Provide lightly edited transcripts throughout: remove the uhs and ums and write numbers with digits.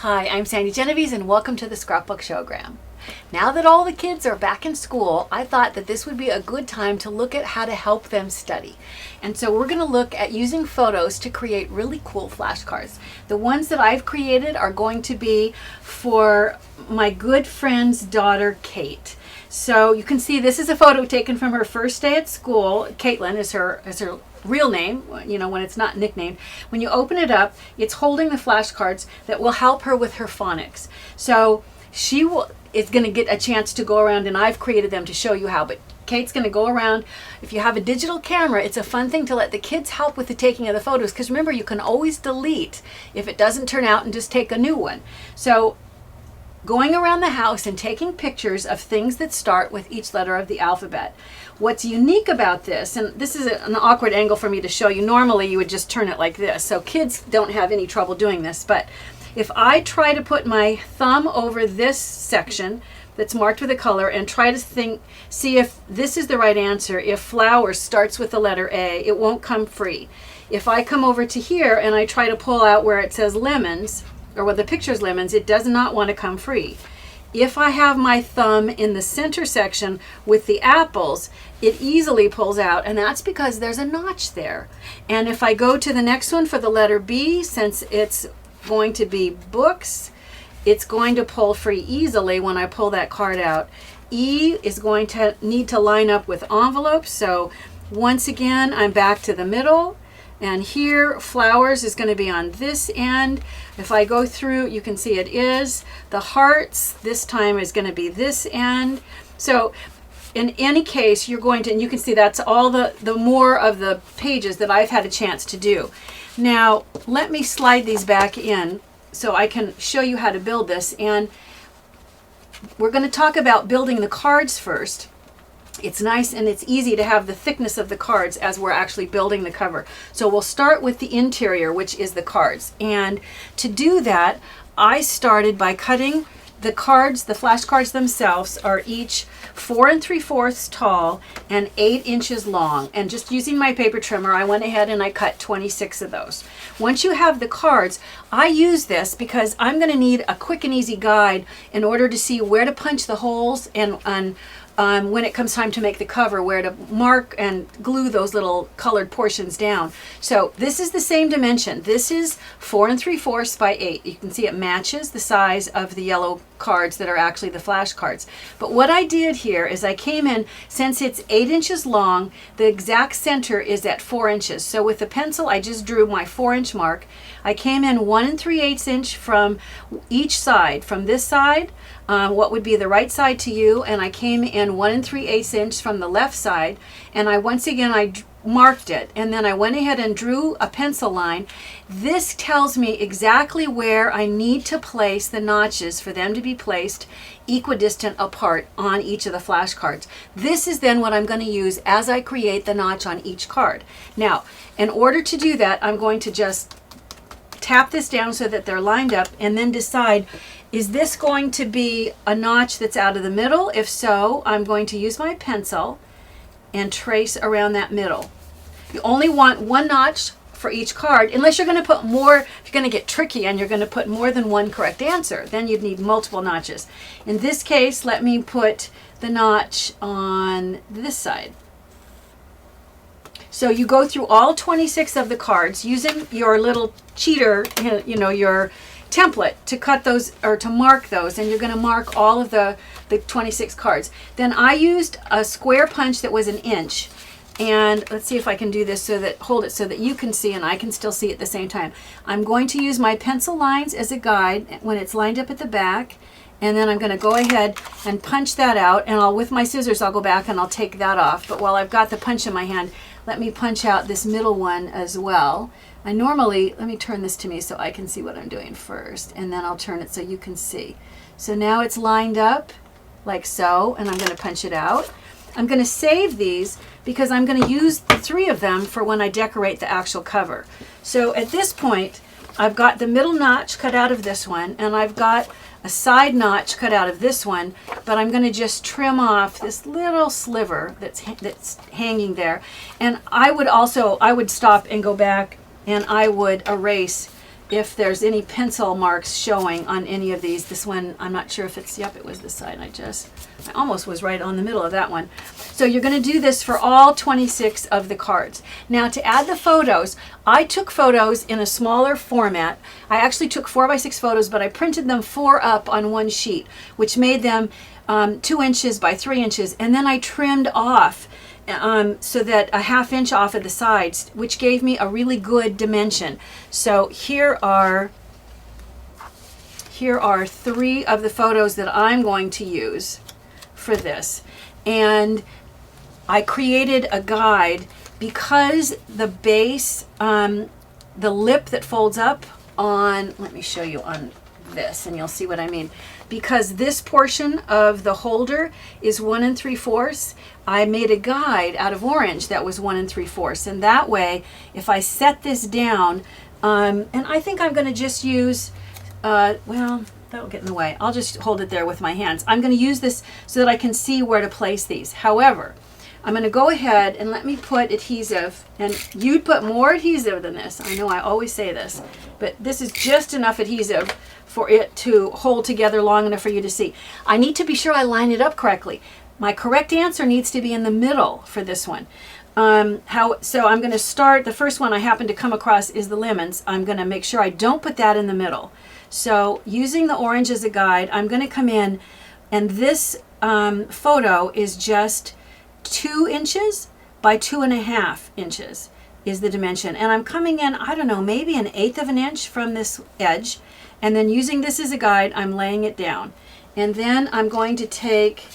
Hi, I'm Sandi Genovese and welcome to the Scrapbook Showgram. Now that all the kids are back in school, I thought that this would be a good time to look at how to help them study. And so we're going to look at using photos to create really cool flashcards. The ones that I've created are going to be for my good friend's daughter, Kate. So you can see this is a photo taken from her first day at school. Caitlin is her real name, you know, when it's not nicknamed. When you open it up, it's holding the flashcards that will help her with her phonics. So she is going to get a chance to go around, and I've created them to show you how, but Kate's going to go around. If you have a digital camera, it's a fun thing to let the kids help with the taking of the photos, because remember, you can always delete if it doesn't turn out and just take a new one. So going around the house and taking pictures of things that start with each letter of the alphabet. What's unique about this, and this is an awkward angle for me to show you, normally you would just turn it like this, so kids don't have any trouble doing this, but if I try to put my thumb over this section that's marked with a color and try to see if this is the right answer, if flower starts with the letter A, it won't come free. If I come over to here and I try to pull out where it says lemons, or where the picture's lemons, it does not want to come free. If I have my thumb in the center section with the apples, it easily pulls out, and that's because there's a notch there. And if I go to the next one for the letter B, since it's going to be books, it's going to pull free easily when I pull that card out. E is going to need to line up with envelopes, so once again I'm back to the middle, and here flowers is going to be on this end. If I go through, you can see it is. The hearts this time is going to be this end. So in any case, you're going to, and you can see that's all the more of the pages that I've had a chance to do. Now, let me slide these back in so I can show you how to build this. And we're going to talk about building the cards first. It's nice and it's easy to have the thickness of the cards as we're actually building the cover. So we'll start with the interior, which is the cards. And to do that, I started by cutting the cards. The flashcards themselves are each 4 3/4 tall and 8 inches long. And just using my paper trimmer, I went ahead and I cut 26 of those. Once you have the cards, I use this because I'm going to need a quick and easy guide in order to see where to punch the holes and when it comes time to make the cover, where to mark and glue those little colored portions down. So this is the same dimension. This is 4 3/4 by 8. You can see it matches the size of the yellow cards that are actually the flashcards. But what I did here is I came in, since it's 8 inches long, the exact center is at 4 inches. So with the pencil, I just drew my 4-inch mark. I came in 1 3/8 inch from each side. From this side, what would be the right side to you, and I came in 1 3/8 inch from the left side, and I marked it, and then I went ahead and drew a pencil line. This tells me exactly where I need to place the notches for them to be placed equidistant apart on each of the flashcards. This is then what I'm going to use as I create the notch on each card. Now, in order to do that, I'm going to just tap this down so that they're lined up, and then decide, is this going to be a notch that's out of the middle? If so, I'm going to use my pencil and trace around that middle. You only want one notch for each card, unless you're going to put more, if you're going to get tricky and you're going to put more than one correct answer, then you'd need multiple notches. In this case, let me put the notch on this side. So you go through all 26 of the cards using your little cheater, you know, your template to cut those or to mark those, and you're going to mark all of the 26 cards. Then I used a square punch that was 1 inch, and let's see if I can do this so that, hold it so that you can see and I can still see at the same time. I'm going to use my pencil lines as a guide when it's lined up at the back, and then I'm going to go ahead and punch that out, and with my scissors I'll go back and I'll take that off. But while I've got the punch in my hand, let me punch out this middle one as well. I normally, let me turn this to me so I can see what I'm doing first, and then I'll turn it so you can see. So now it's lined up like so, and I'm going to punch it out. I'm going to save these because I'm going to use the 3 of them for when I decorate the actual cover. So at this point, I've got the middle notch cut out of this one, and I've got a side notch cut out of this one, but I'm going to just trim off this little sliver that's hanging there. And I would stop and go back, and I would erase if there's any pencil marks showing on any of these. This one, I'm not sure if it's, yep, it was this side. I almost was right on the middle of that one. So you're going to do this for all 26 of the cards. Now to add the photos, I took photos in a smaller format. I actually took 4x6 photos, but I printed them 4 up on one sheet, which made them 2 inches by 3 inches. And then I trimmed off so that a 1/2 inch off of the sides, which gave me a really good dimension. So here are 3 of the photos that I'm going to use for this. And I created a guide because the base, the lip that folds up on, let me show you on this and you'll see what I mean. Because this portion of the holder is 1 3/4, I made a guide out of orange that was 1 3/4. And that way, if I set this down, and I think I'm going to just use, well, that'll get in the way. I'll just hold it there with my hands. I'm going to use this so that I can see where to place these. However, I'm going to go ahead and let me put adhesive, and you'd put more adhesive than this. I know I always say this, but this is just enough adhesive for it to hold together long enough for you to see. I need to be sure I line it up correctly. My correct answer needs to be in the middle for this one. So I'm going to start, the first one I happen to come across is the lemons. I'm going to make sure I don't put that in the middle. So using the orange as a guide, I'm going to come in, and this photo is just 2 inches by 2.5 inches is the dimension. And I'm coming in, I don't know, maybe 1/8 of an inch from this edge. And then using this as a guide, I'm laying it down. And then I'm going to take,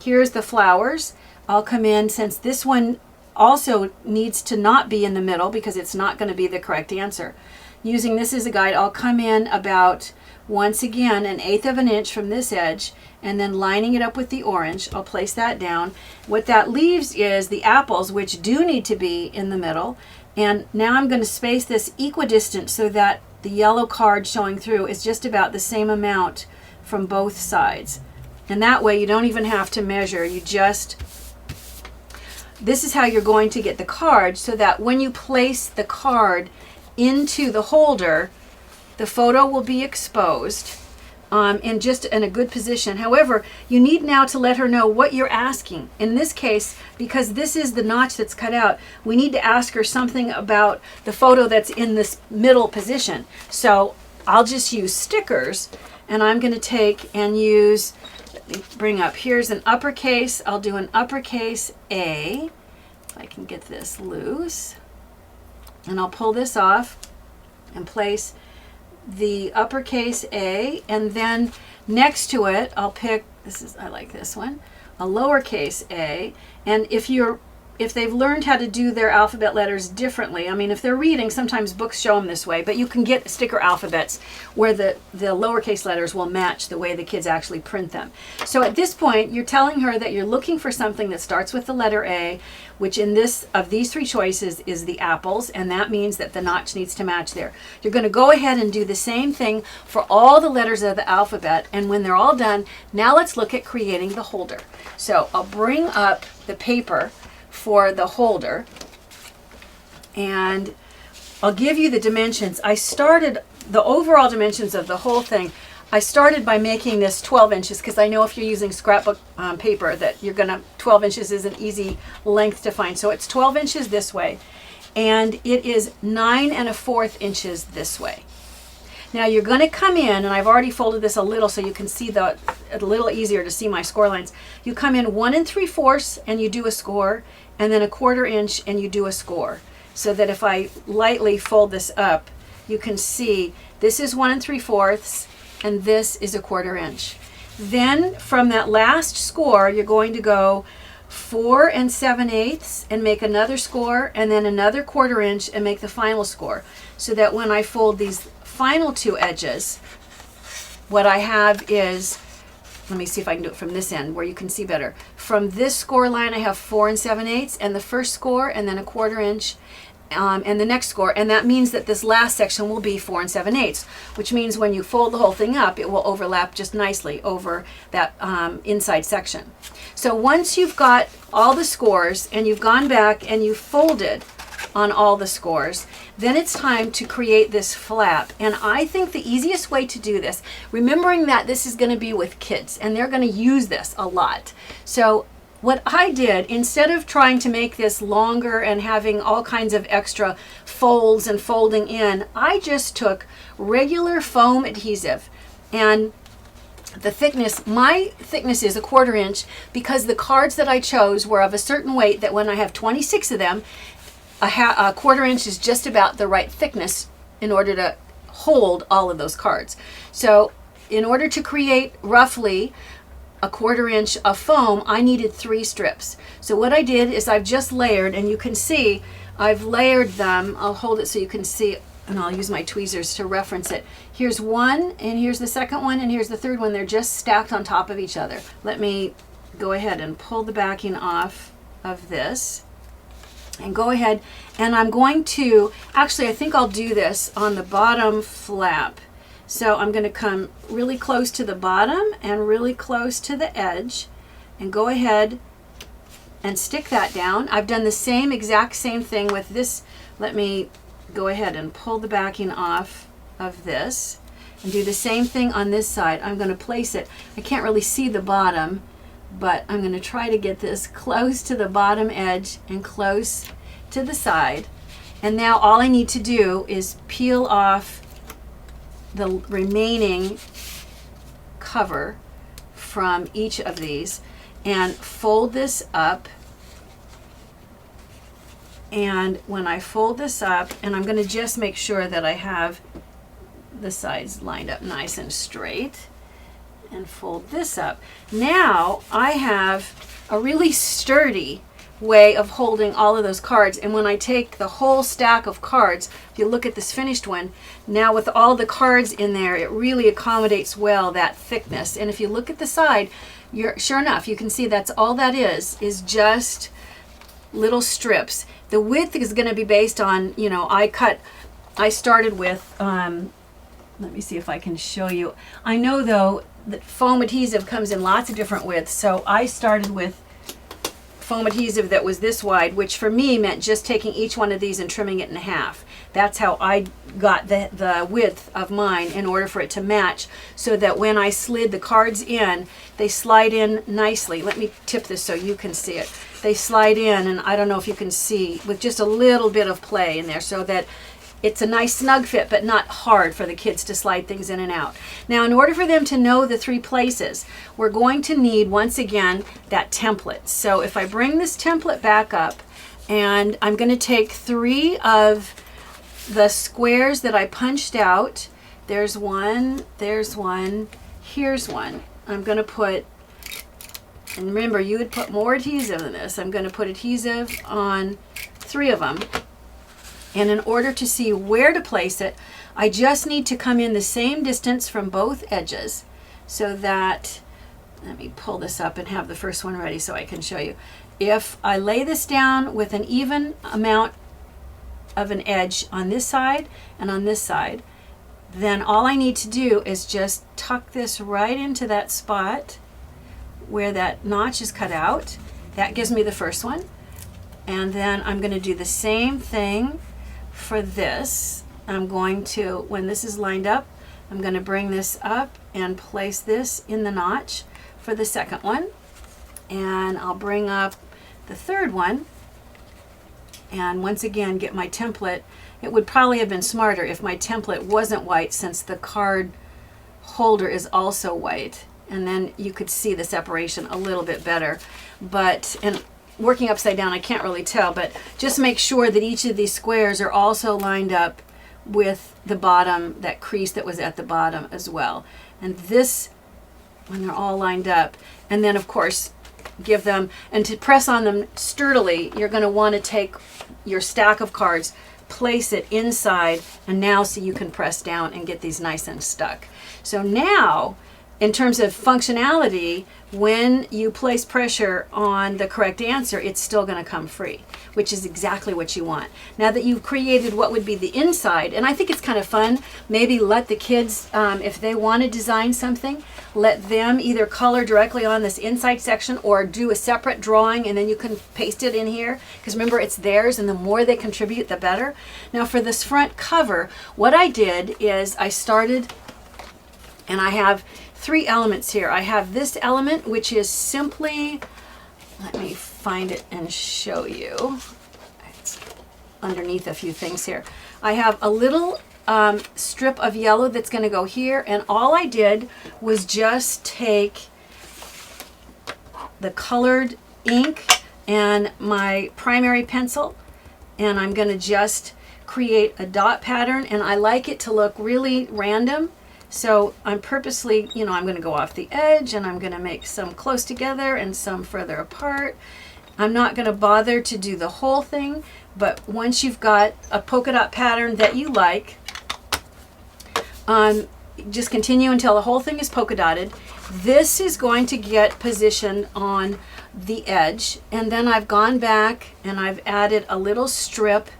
here's the flowers. I'll come in, since this one also needs to not be in the middle because it's not going to be the correct answer. Using this as a guide, I'll come in about, once again, 1/8 of an inch from this edge, and then lining it up with the orange. I'll place that down. What that leaves is the apples, which do need to be in the middle. And now I'm going to space this equidistant so that the yellow card showing through is just about the same amount from both sides. And that way you don't even have to measure. You just, this is how you're going to get the card, so that when you place the card into the holder, the photo will be exposed and just in a good position. However, you need now to let her know what you're asking. In this case, because this is the notch that's cut out, we need to ask her something about the photo that's in this middle position. So I'll just use stickers, and I'm going to take and use, let me bring up, here's an uppercase. I'll do an uppercase A. If I can get this loose. And I'll pull this off and place the uppercase A, and then next to it I'll pick, this is, I like this one, a lowercase a. And if they've learned how to do their alphabet letters differently, I mean, if they're reading, sometimes books show them this way, but you can get sticker alphabets where the lowercase letters will match the way the kids actually print them. So at this point, you're telling her that you're looking for something that starts with the letter A, which in this, of these 3 choices, is the apples, and that means that the notch needs to match there. You're going to go ahead and do the same thing for all the letters of the alphabet, and when they're all done, now let's look at creating the holder. So I'll bring up the paper for the holder, and I'll give you the dimensions. I started the overall dimensions of the whole thing. I started by making this 12 inches because I know if you're using scrapbook paper that 12 inches is an easy length to find. So it's 12 inches this way, and it is 9 1/4 inches this way. Now you're going to come in, and I've already folded this a little so you can see a little easier to see my score lines. You come in 1 3/4 and you do a score, and then 1/4 inch and you do a score. So that if I lightly fold this up, you can see this is 1 3/4 and this is 1/4 inch. Then from that last score, you're going to go 4 7/8 and make another score, and then another 1/4 inch and make the final score. So that when I fold these final 2 edges, what I have is, let me see if I can do it from this end where you can see better. From this score line, I have 4 7/8 and the first score, and then 1/4 inch, and the next score. And that means that this last section will be 4 7/8, which means when you fold the whole thing up, it will overlap just nicely over that inside section. So once you've got all the scores and you've gone back and you've folded on all the scores. Then it's time to create this flap. And I think the easiest way to do this, remembering that this is going to be with kids and they're going to use this a lot. So what I did, instead of trying to make this longer and having all kinds of extra folds and folding in, I just took regular foam adhesive. And the thickness, my thickness is 1/4 inch, because the cards that I chose were of a certain weight that when I have 26 of them, a 1/4 inch is just about the right thickness in order to hold all of those cards. So in order to create roughly a 1/4 inch of foam, I needed 3 strips. So what I did is I've just layered, and you can see I've layered them. I'll hold it so you can see, and I'll use my tweezers to reference it. Here's one, and here's the second one, and here's the third one. They're just stacked on top of each other. Let me go ahead and pull the backing off of this, and go ahead, and I'm going to, actually I think I'll do this on the bottom flap. So I'm going to come really close to the bottom and really close to the edge, and go ahead and stick that down. I've done the exact same thing with this. Let me go ahead and pull the backing off of this and do the same thing on this side. I'm going to place it, I can't really see the bottom, but I'm going to try to get this close to the bottom edge and close to the side. And now all I need to do is peel off the remaining cover from each of these and fold this up. And when I fold this up, and I'm going to just make sure that I have the sides lined up nice and straight, and fold this up. Now I have a really sturdy way of holding all of those cards. And when I take the whole stack of cards, if you look at this finished one, now with all the cards in there, it really accommodates well that thickness. And if you look at the side, sure enough, you can see that's all that is just little strips. The width is going to be based on, you know, I started with, let me see if I can show you. I know though that foam adhesive comes in lots of different widths, so I started with foam adhesive that was this wide, which for me meant just taking each one of these and trimming it in half. That's how I got the width of mine in order for it to match, so that when I slid the cards in, they slide in nicely. Let me tip this so you can see it. They slide in, and I don't know if you can see, with just a little bit of play in there, so that it's a nice snug fit, but not hard for the kids to slide things in and out. Now, in order for them to know the 3 places, we're going to need, once again, that template. So if I bring this template back up, and I'm going to take 3 of the squares that I punched out. There's one, here's one. I'm going to put, and remember, you would put more adhesive than this. I'm going to put adhesive on 3 of them. And in order to see where to place it, I just need to come in the same distance from both edges, so that, let me pull this up and have the first one ready so I can show you. If I lay this down with an even amount of an edge on this side and on this side, then all I need to do is just tuck this right into that spot where that notch is cut out. That gives me the first one. And then I'm going to do the same thing for this. I'm going to, when this is lined up, I'm going to bring this up and place this in the notch for the second one. And I'll bring up the third one, and once again get my template. It would probably have been smarter if my template wasn't white, since the card holder is also white, and then you could see the separation a little bit better. But, and working upside down, I can't really tell, but just make sure that each of these squares are also lined up with the bottom, that crease that was at the bottom as well. And this, when they're all lined up, and then of course give them, and to press on them sturdily, you're going to want to take your stack of cards, place it inside, and now so you can press down and get these nice and stuck. So now in terms of functionality, when you place pressure on the correct answer, it's still going to come free, which is exactly what you want. Now that you've created what would be the inside, and I think it's kind of fun, maybe let the kids, if they want to design something, let them either color directly on this inside section or do a separate drawing, and then you can paste it in here, because remember, it's theirs, and the more they contribute, the better. Now for this front cover, what I did is I started, and I have 3 elements here. I have this element, which is simply, let me find it and show you. It's underneath a few things here. I have a little strip of yellow that's going to go here, and all I did was just take the colored ink and my primary pencil, and I'm going to just create a dot pattern, and I like it to look really random. So I'm purposely, I'm going to go off the edge, and I'm going to make some close together and some further apart. I'm not going to bother to do the whole thing, but once you've got a polka dot pattern that you like, just continue until the whole thing is polka dotted. This is going to get positioned on the edge, and then I've gone back and I've added a little strip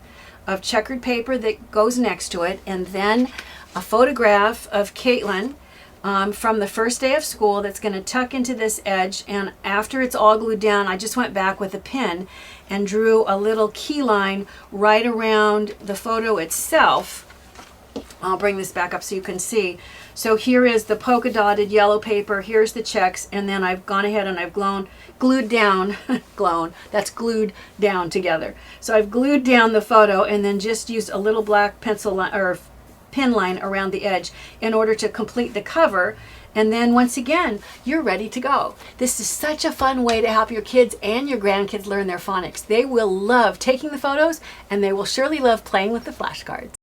of checkered paper that goes next to it, and then a photograph of Caitlin from the first day of school that's going to tuck into this edge, and after it's all glued down, I just went back with a pen and drew a little key line right around the photo itself. I'll bring this back up so you can see. So here is the polka dotted yellow paper, here's the checks, and then I've gone ahead and I've glued down, that's glued down together. So I've glued down the photo and then just used a little black pencil line, or pin line around the edge in order to complete the cover. And then once again, you're ready to go. This is such a fun way to help your kids and your grandkids learn their phonics. They will love taking the photos, and they will surely love playing with the flashcards.